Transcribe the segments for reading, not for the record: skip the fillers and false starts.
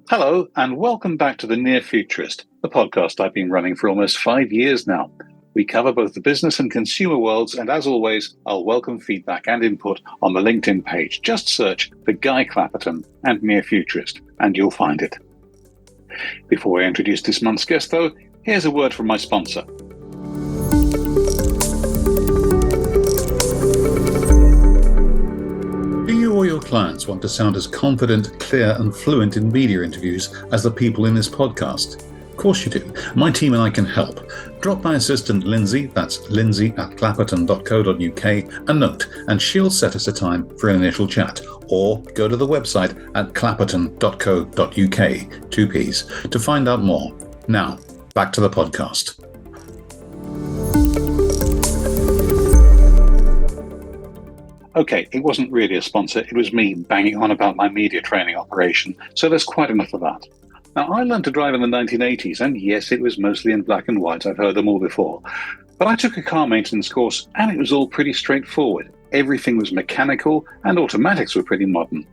Hello, and welcome back to the Near Futurist, the podcast I've been running for almost 5 years now. We cover both the business and consumer worlds, and as always, I'll welcome feedback and input on the LinkedIn page. Just search for Guy Clapperton and Near Futurist, and you'll find it. Before I introduce this month's guest, though, here's a word from my sponsor. Do you or your clients want to sound as confident, clear, and fluent in media interviews as the people in this podcast? Of course you do. My team and I can help. Drop my assistant Lindsay, that's lindsay@clapperton.co.uk, a note, and she'll set us a time for an initial chat. Or go to the website at clapperton.co.uk, 2 Ps, to find out more. Now, back to the podcast. Okay, it wasn't really a sponsor. It was me banging on about my media training operation, so there's quite enough of that. Now, I learned to drive in the 1980s, and yes, it was mostly in black and white. I've heard them all before. But I took a car maintenance course, and it was all pretty straightforward. Everything was mechanical, and automatics were pretty modern.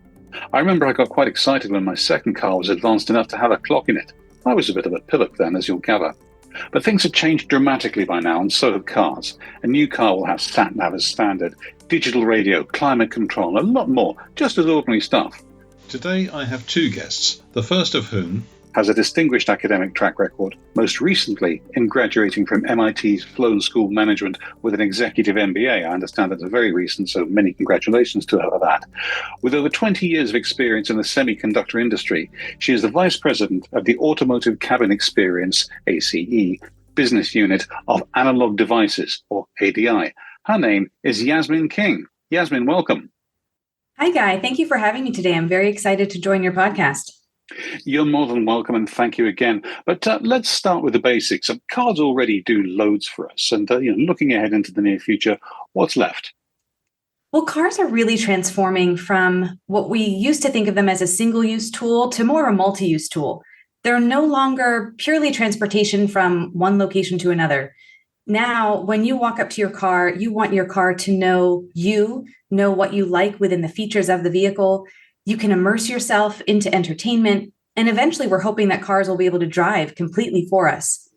I remember I got quite excited when my second car was advanced enough to have a clock in it. I was a bit of a pillock then, as you'll gather. But things have changed dramatically by now, and so have cars. A new car will have sat-nav as standard, digital radio, climate control, and a lot more, just as ordinary stuff. Today I have two guests, the first of whom has a distinguished academic track record, most recently in graduating from MIT's Sloan School of Management with an executive MBA. I understand that's very recent, so many congratulations to her for that. With over 20 years of experience in the semiconductor industry, she is the Vice President of the Automotive Cabin Experience, ACE, Business Unit of Analog Devices, or ADI. Her name is Yasmine King. Yasmine, welcome. Hi, Guy. Thank you for having me today. I'm very excited to join your podcast. You're more than welcome, and thank you again. But let's start with the basics. Cars already do loads for us, and looking ahead into the near future, what's left? Well, cars are really transforming from what we used to think of them as a single-use tool to more of a multi-use tool. They're no longer purely transportation from one location to another. Now, when you walk up to your car, you want your car to know what you like within the features of the vehicle. You can immerse yourself into entertainment, and eventually we're hoping that cars will be able to drive completely for us.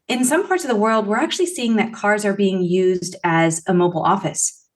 In some parts of the world, we're actually seeing that cars are being used as a mobile office.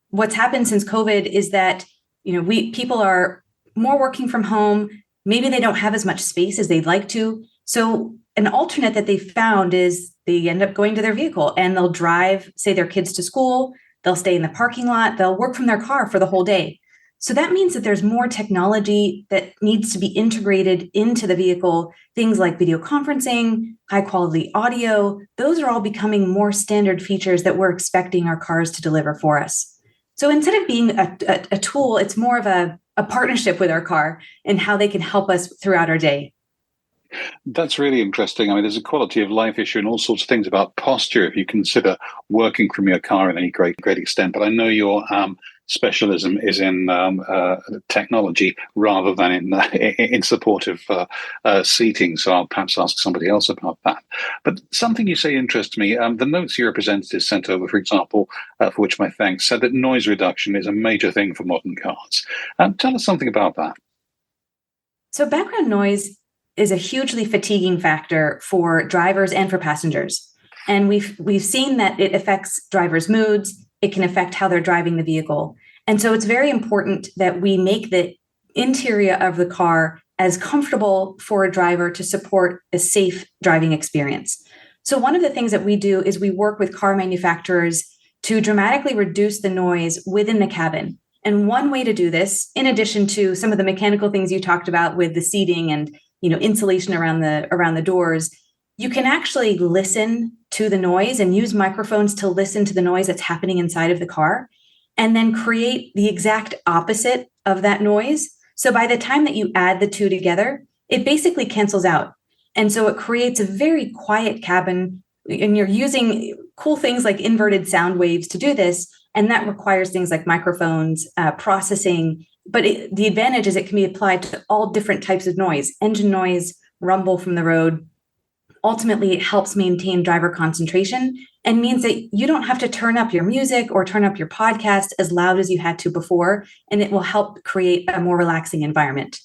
What's happened since COVID is that, people are more working from home. Maybe they don't have as much space as they'd like to. So an alternate that they found is they end up going to their vehicle and they'll drive, say, their kids to school. They'll stay in the parking lot. They'll work from their car for the whole day. So that means that there's more technology that needs to be integrated into the vehicle. Things like video conferencing, high quality audio, those are all becoming more standard features that we're expecting our cars to deliver for us. So instead of being a tool, it's more of a partnership with our car and how they can help us throughout our day. That's really interesting. I mean, there's a quality of life issue and all sorts of things about posture if you consider working from your car in any great extent. But I know your specialism is in technology rather than in supportive seating. So I'll perhaps ask somebody else about that. But something you say interests me. The notes your representative sent over, for example, for which my thanks, said that noise reduction is a major thing for modern cars. Tell us something about that. So background noise is a hugely fatiguing factor for drivers and for passengers. And we've seen that it affects drivers' moods. It can affect how they're driving the vehicle. And so it's very important that we make the interior of the car as comfortable for a driver to support a safe driving experience. So one of the things that we do is we work with car manufacturers to dramatically reduce the noise within the cabin. And one way to do this, in addition to some of the mechanical things you talked about with the seating and insulation around the doors, you can actually listen to the noise and use microphones to listen to the noise that's happening inside of the car, and then create the exact opposite of that noise. So by the time that you add the two together, it basically cancels out. And so it creates a very quiet cabin, and you're using cool things like inverted sound waves to do this. And that requires things like microphones, processing. But the advantage is it can be applied to all different types of noise, engine noise, rumble from the road. Ultimately, it helps maintain driver concentration and means that you don't have to turn up your music or turn up your podcast as loud as you had to before, and it will help create a more relaxing environment.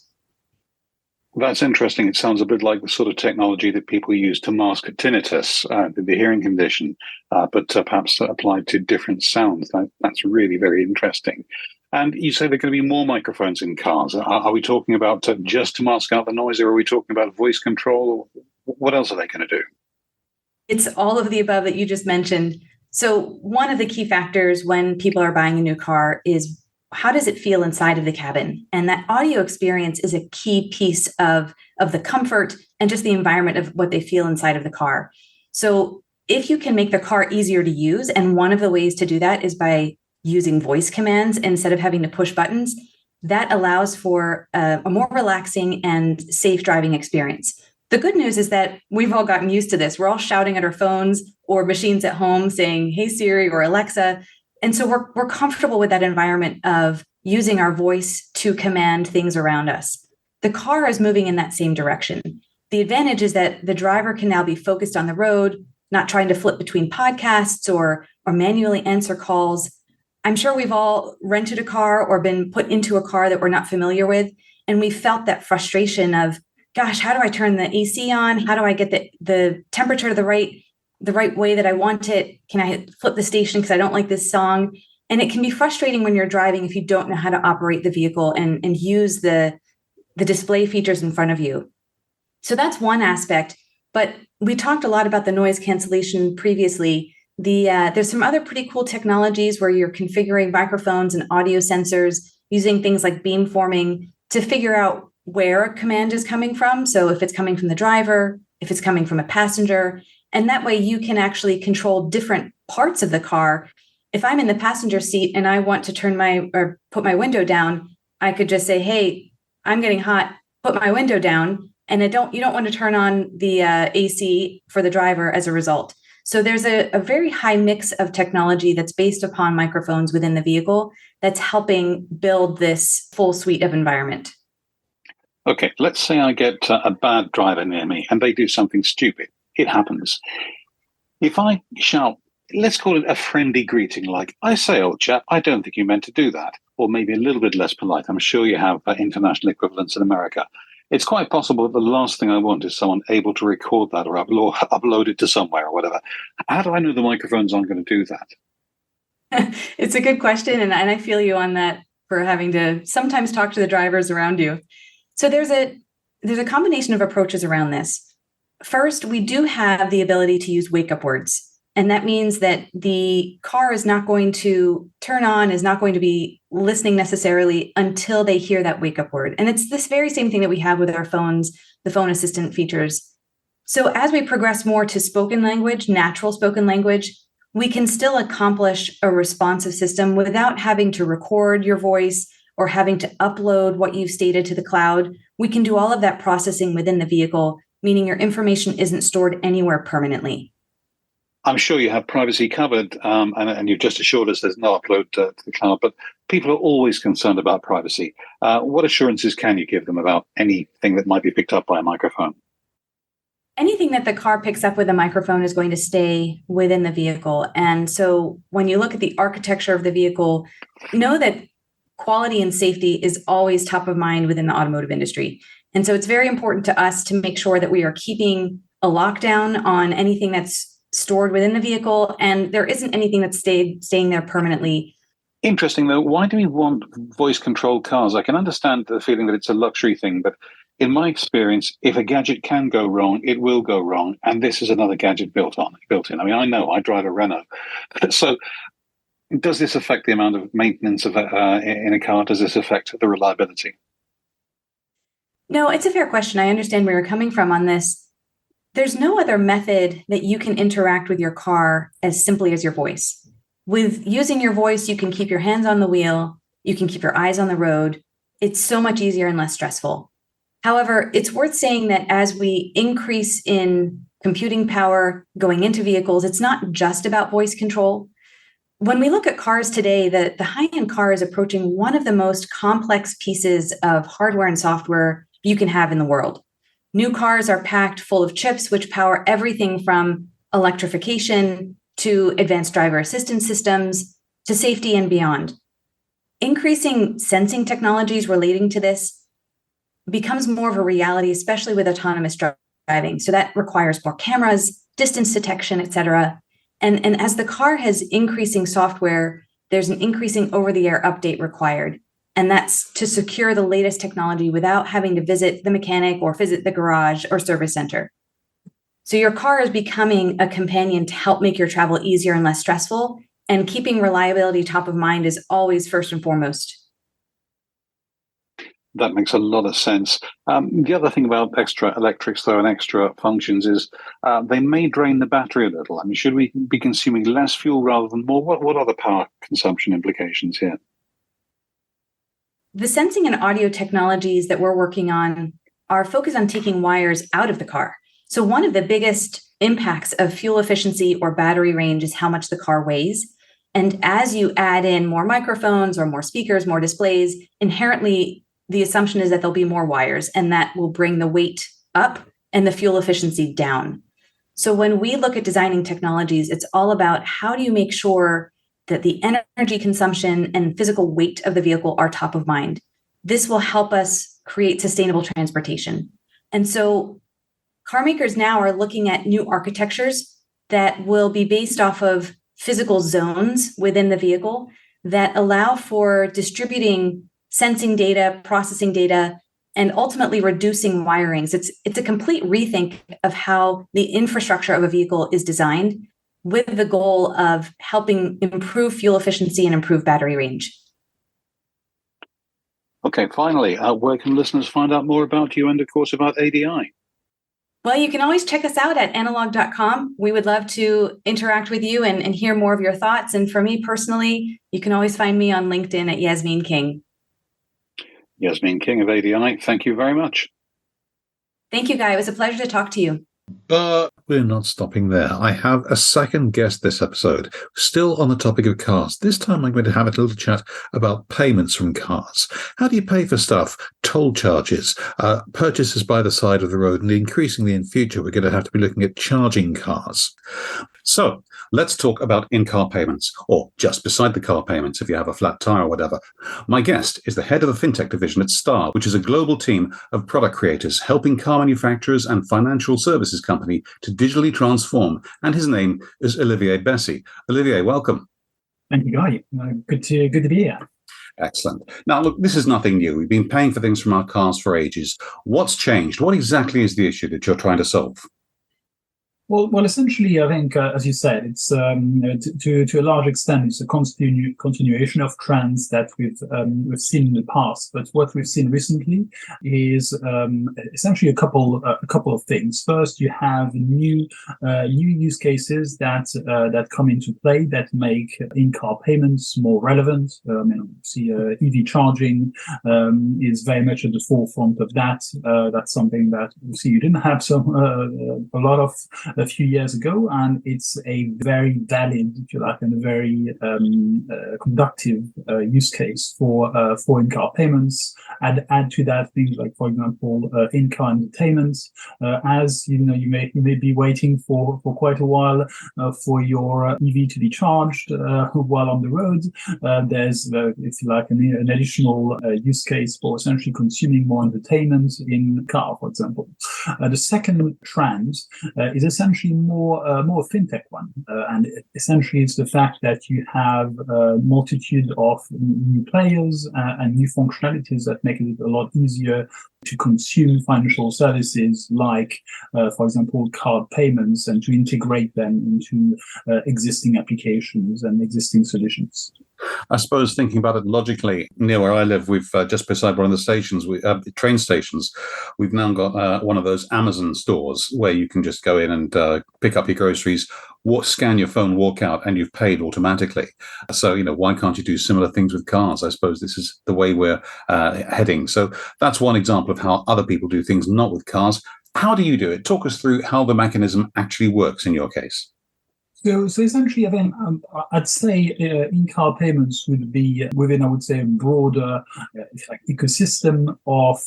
That's interesting. It sounds a bit like the sort of technology that people use to mask tinnitus, the hearing condition, but perhaps applied to different sounds. That's really very interesting. And you say there are going to be more microphones in cars. Are we talking about just to mask out the noise, or are we talking about voice control? Or what else are they going to do? It's all of the above that you just mentioned. So one of the key factors when people are buying a new car is how does it feel inside of the cabin? And that audio experience is a key piece of the comfort and just the environment of what they feel inside of the car. So if you can make the car easier to use, and one of the ways to do that is by using voice commands instead of having to push buttons, that allows for a more relaxing and safe driving experience. The good news is that we've all gotten used to this. We're all shouting at our phones or machines at home saying, "Hey Siri" or "Alexa." And so we're comfortable with that environment of using our voice to command things around us. The car is moving in that same direction. The advantage is that the driver can now be focused on the road, not trying to flip between podcasts or manually answer calls. I'm sure we've all rented a car or been put into a car that we're not familiar with, and we felt that frustration of, gosh, how do I turn the AC on? How do I get the temperature to the right way that I want it? Can I flip the station because I don't like this song? And it can be frustrating when you're driving if you don't know how to operate the vehicle and use the display features in front of you. So that's one aspect. But we talked a lot about the noise cancellation previously. There's some other pretty cool technologies where you're configuring microphones and audio sensors using things like beamforming to figure out where a command is coming from. So if it's coming from the driver, if it's coming from a passenger, and that way you can actually control different parts of the car. If I'm in the passenger seat and I want to put my window down, I could just say, "Hey, I'm getting hot, put my window down." And you don't want to turn on the AC for the driver as a result. So there's a very high mix of technology that's based upon microphones within the vehicle that's helping build this full suite of environment. Okay, let's say I get a bad driver near me and they do something stupid. It happens. If I shout, let's call it a friendly greeting, like, "I say, old chap, I don't think you meant to do that," or maybe a little bit less polite. I'm sure you have international equivalents in America. It's quite possible that the last thing I want is someone able to record that or upload it to somewhere or whatever. How do I know the microphones aren't going to do that? It's a good question, and I feel you on that for having to sometimes talk to the drivers around you. So there's a combination of approaches around this. First, we do have the ability to use wake-up words. And that means that the car is not going to turn on, is not going to be listening necessarily until they hear that wake-up word. And it's this very same thing that we have with our phones, the phone assistant features. So as we progress more to spoken language, natural spoken language, we can still accomplish a responsive system without having to record your voice or having to upload what you've stated to the cloud. We can do all of that processing within the vehicle, meaning your information isn't stored anywhere permanently. I'm sure you have privacy covered, and you've just assured us there's no upload to the cloud, but people are always concerned about privacy. What assurances can you give them about anything that might be picked up by a microphone? Anything that the car picks up with a microphone is going to stay within the vehicle. And so when you look at the architecture of the vehicle, know that quality and safety is always top of mind within the automotive industry. And so it's very important to us to make sure that we are keeping a lockdown on anything that's stored within the vehicle, and there isn't anything that's staying there permanently. Interesting, though. Why do we want voice-controlled cars? I can understand the feeling that it's a luxury thing, but in my experience, if a gadget can go wrong, it will go wrong, and this is another gadget built in. I mean, I know I drive a Renault, so does this affect the amount of maintenance in a car? Does this affect the reliability? No, it's a fair question. I understand where you're coming from on this. There's no other method that you can interact with your car as simply as your voice. With using your voice, you can keep your hands on the wheel, you can keep your eyes on the road. It's so much easier and less stressful. However, it's worth saying that as we increase in computing power going into vehicles, it's not just about voice control. When we look at cars today, the high-end car is approaching one of the most complex pieces of hardware and software you can have in the world. New cars are packed full of chips which power everything from electrification to advanced driver assistance systems to safety and beyond. Increasing sensing technologies relating to this, becomes more of a reality, especially with autonomous driving. So that requires more cameras, distance detection, et cetera. And as the car has increasing software, there's an increasing over-the-air update required. And that's to secure the latest technology without having to visit the mechanic or visit the garage or service center. So your car is becoming a companion to help make your travel easier and less stressful. And keeping reliability top of mind is always first and foremost. That makes a lot of sense. The other thing about extra electrics, though, and extra functions is they may drain the battery a little. I mean, should we be consuming less fuel rather than more? What are the power consumption implications here? The sensing and audio technologies that we're working on are focused on taking wires out of the car. So one of the biggest impacts of fuel efficiency or battery range is how much the car weighs. And as you add in more microphones or more speakers, more displays, inherently, the assumption is that there'll be more wires, and that will bring the weight up and the fuel efficiency down. So when we look at designing technologies, it's all about how do you make sure that the energy consumption and physical weight of the vehicle are top of mind. This will help us create sustainable transportation. And so car makers now are looking at new architectures that will be based off of physical zones within the vehicle that allow for distributing sensing data, processing data, and ultimately reducing wirings. It's a complete rethink of how the infrastructure of a vehicle is designed with the goal of helping improve fuel efficiency and improve battery range. Okay, finally, where can listeners find out more about you and, of course, about ADI? Well, you can always check us out at analog.com. We would love to interact with you and hear more of your thoughts. And for me personally, you can always find me on LinkedIn at Yasmine King. Yasmine King of ADI, thank you very much. Thank you, Guy. It was a pleasure to talk to you. But we're not stopping there. I have a second guest this episode, still on the topic of cars. This time I'm going to have a little chat about payments from cars. How do you pay for stuff? Toll charges, purchases by the side of the road, and increasingly in future we're going to have to be looking at charging cars. So let's talk about in-car payments, or just beside the car payments if you have a flat tire or whatever. My guest is the head of the fintech division at Star, which is a global team of product creators helping car manufacturers and financial services company to digitally transform. And his name is Olivier Bessi. Olivier, welcome. Thank you, Guy. Good to be here. Excellent. Now, look, this is nothing new. We've been paying for things from our cars for ages. What's changed? What exactly is the issue that you're trying to solve? Well, essentially, I think, as you said, it's to a large extent, it's a continuation of trends that we've seen in the past. But what we've seen recently is essentially a couple of things. First, you have new use cases that come into play that make in-car payments more relevant. EV charging is very much at the forefront of that. That's something that you didn't have a lot of a few years ago, and it's a very valid, if you like, and a very conductive use case for in-car payments. And add to that things like, for example, in-car entertainment. As you know, you may be waiting for quite a while for your EV to be charged while on the road. There's, if you like, an additional use case for essentially consuming more entertainment in the car, for example. The second trend is essentially more fintech one, and essentially it's the fact that you have a multitude of new players and new functionalities that make it a lot easier to consume financial services, like, for example, card payments, and to integrate them into existing applications and existing solutions. I suppose thinking about it logically, near where I live, we've just beside one of the stations, train stations, we've now got one of those Amazon stores where you can just go in and pick up your groceries, scan your phone, walk out, and you've paid automatically. So, why can't you do similar things with cars? I suppose this is the way we're heading. So that's one example of how other people do things, not with cars. How do you do it? Talk us through how the mechanism actually works in your case. So essentially, I think I'd say in-car payments would be within, I would say, a broader ecosystem of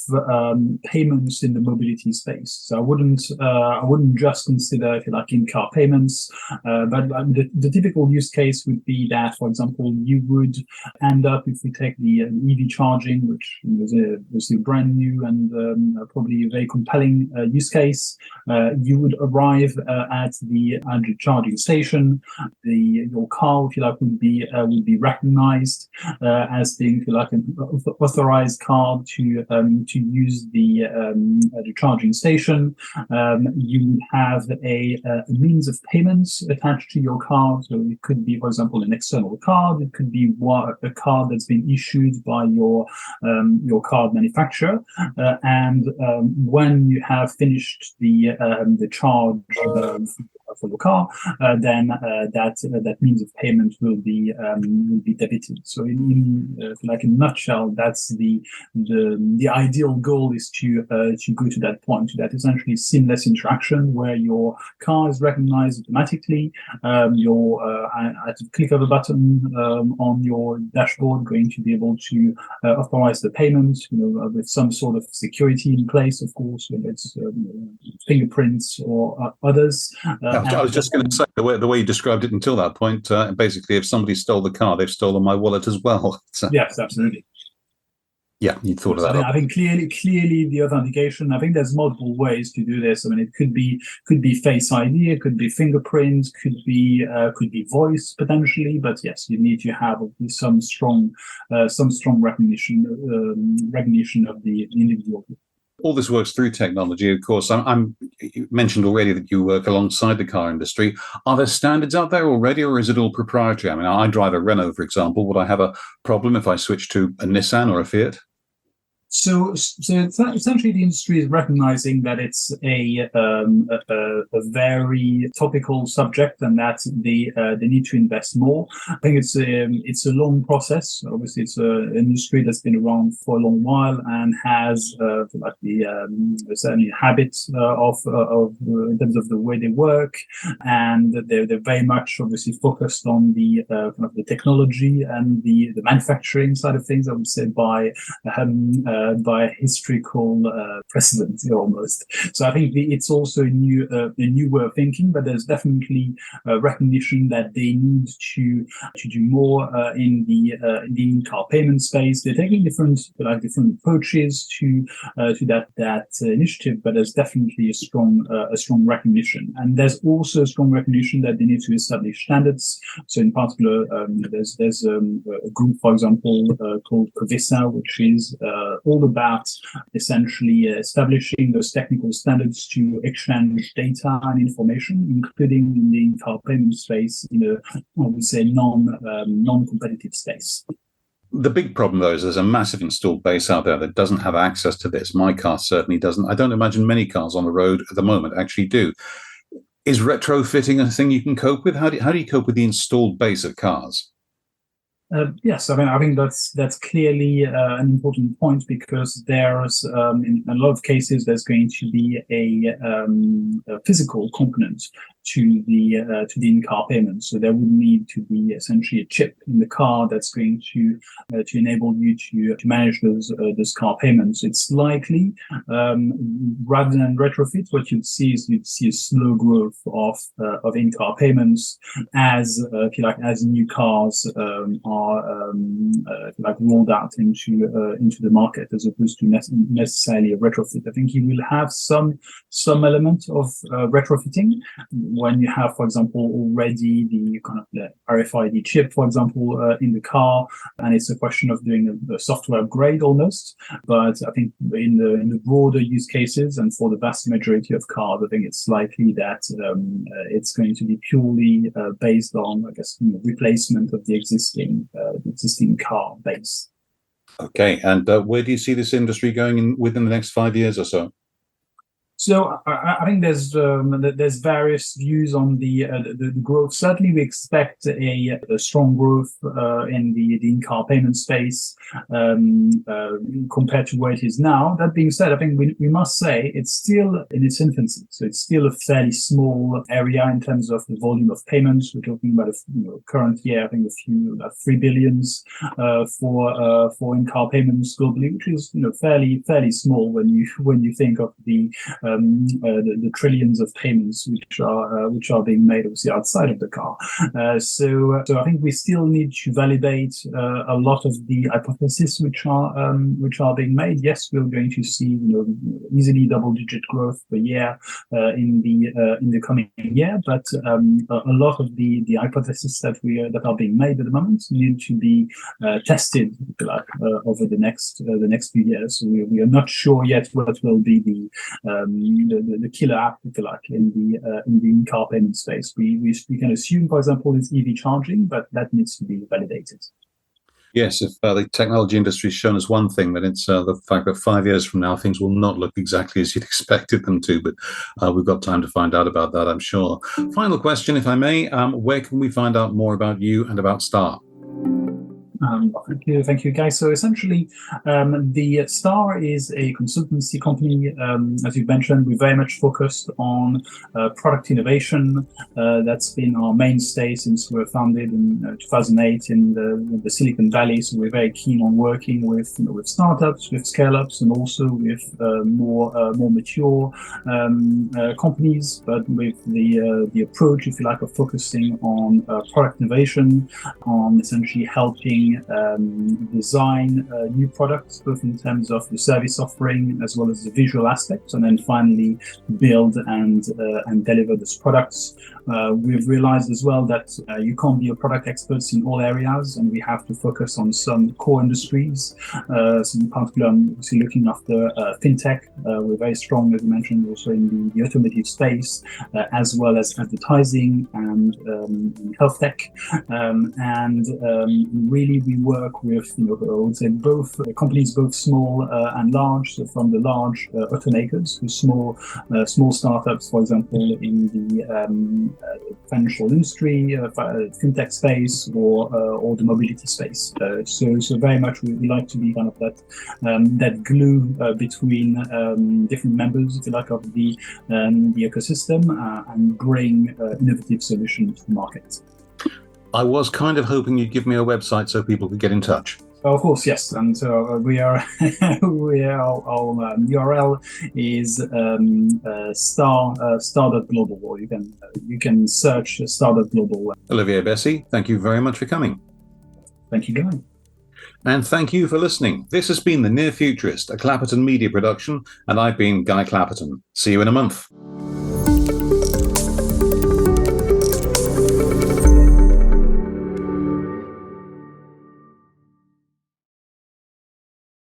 payments in the mobility space. So I wouldn't just consider, if you like, in-car payments, but the typical use case would be that, for example, you would end up, if we take the EV charging, which was a brand new and probably a very compelling use case, you would arrive at the charging station. Your car, if you like, would be recognized as being, if you like, an authorized car to use the charging station. You would have a means of payments attached to your car. So it could be, for example, an external card. It could be a card that's been issued by your card manufacturer. And when you have finished the charge for the car, then that means of payment will be debited. So in a nutshell, that's the ideal goal is to go to that point, to that essentially seamless interaction where your car is recognized automatically. You're at a click of a button on your dashboard going to be able to authorize the payment, with some sort of security in place, of course, whether it's fingerprints or others. I was just going to say, the way you described it until that point, basically, if somebody stole the car, they've stolen my wallet as well. So, yes, absolutely. Yeah, you thought of that. I think clearly the authentication. I think there's multiple ways to do this. I mean, it could be Face ID, it could be fingerprints, could be voice potentially. But yes, you need to have some strong recognition of the individual. All this works through technology, of course. You mentioned already that you work alongside the car industry. Are there standards out there already, or is it all proprietary? I mean, I drive a Renault, for example. Would I have a problem if I switch to a Nissan or a Fiat? So essentially, the industry is recognizing that it's a very topical subject, and that they need to invest more. I think it's a long process. Obviously, it's an industry that's been around for a long while and has certainly habits of in terms of the way they work, and they're very much obviously focused on the kind of the technology and the manufacturing side of things. I would say by historical precedent almost. So I think it's also a new way of thinking, but there's definitely recognition that they need to do more in the in-car payment space. They're taking different approaches to that initiative, but there's definitely a strong recognition, and there's also a strong recognition that they need to establish standards. So in particular, there's a group, for example, called Covisa, which is all about essentially establishing those technical standards to exchange data and information, including in the in-car payment space, in a, I would say, non-competitive space. The big problem, though, is there's a massive installed base out there that doesn't have access to this. My car certainly doesn't. I don't imagine many cars on the road at the moment actually do. Is retrofitting a thing you can cope with? How do you cope with the installed base of cars? Yes, I think that's clearly an important point, because there's in a lot of cases there's going to be a physical component to the in-car payment. So there would need to be essentially a chip in the car that's going to enable you to manage those car payments. It's likely rather than retrofit, what you'd see a slow growth of in-car payments as if you like, as new cars are rolled out into the market, as opposed to necessarily a retrofit. I think you will have some element of retrofitting when you have, for example, already the kind of the RFID chip, for example, in the car, and it's a question of doing a software upgrade almost. But I think in the broader use cases, and for the vast majority of cars, I think it's likely that it's going to be purely based on, I guess, replacement of the existing car base. Okay, and where do you see this industry going within the next 5 years or so? So I think there's various views on the growth. Certainly, we expect a strong growth in the in-car payment space compared to where it is now. That being said, I think we must say it's still in its infancy. So it's still a fairly small area in terms of the volume of payments. We're talking about current year, I think about 3 billions for in-car payments globally, which is fairly small when you think of the trillions of payments which are being made obviously outside of the car. So I think we still need to validate a lot of the hypotheses which are being made. Yes, we're going to see easily double-digit growth per year in the coming year, but a lot of the hypotheses that are being made at the moment need to be tested, if you like, over the next few years. So we are not sure yet what will be the killer app, if you like, in the in-car payment space. We can assume, for example, it's EV charging, but that needs to be validated. Yes, if the technology industry has shown us one thing, then it's the fact that 5 years from now, things will not look exactly as you'd expected them to, but we've got time to find out about that, I'm sure. Final question, if I may, where can we find out more about you and about Star? Thank you, guys. So essentially, the Star is a consultancy company. As you mentioned, we're very much focused on product innovation. That's been our mainstay since we were founded in 2008 in the Silicon Valley. So we're very keen on working with startups, with scale-ups, and also with more mature companies, but with the approach, if you like, of focusing on product innovation, on essentially helping design new products, both in terms of the service offering as well as the visual aspects, and then finally build and deliver those products. We've realized as well that you can't be a product expert in all areas, and we have to focus on some core industries. So in particular, I'm obviously looking after fintech. We're very strong, as you mentioned, also in the automotive space, as well as advertising and health tech. And really, we work with, I would say, both companies, both small and large. So from the large automakers to small startups, for example, in the financial industry, fintech space, or the mobility space. So very much we like to be kind of that glue between different members, if you like, of the ecosystem, and bring innovative solutions to the market. I was kind of hoping you'd give me a website so people could get in touch. Of course, yes. And so we are, our URL is star.global, or you can search star.global. Olivier Bessi, thank you very much for coming. Thank you, Guy. And thank you for listening. This has been The Near Futurist, a Clapperton media production, and I've been Guy Clapperton. See you in a month.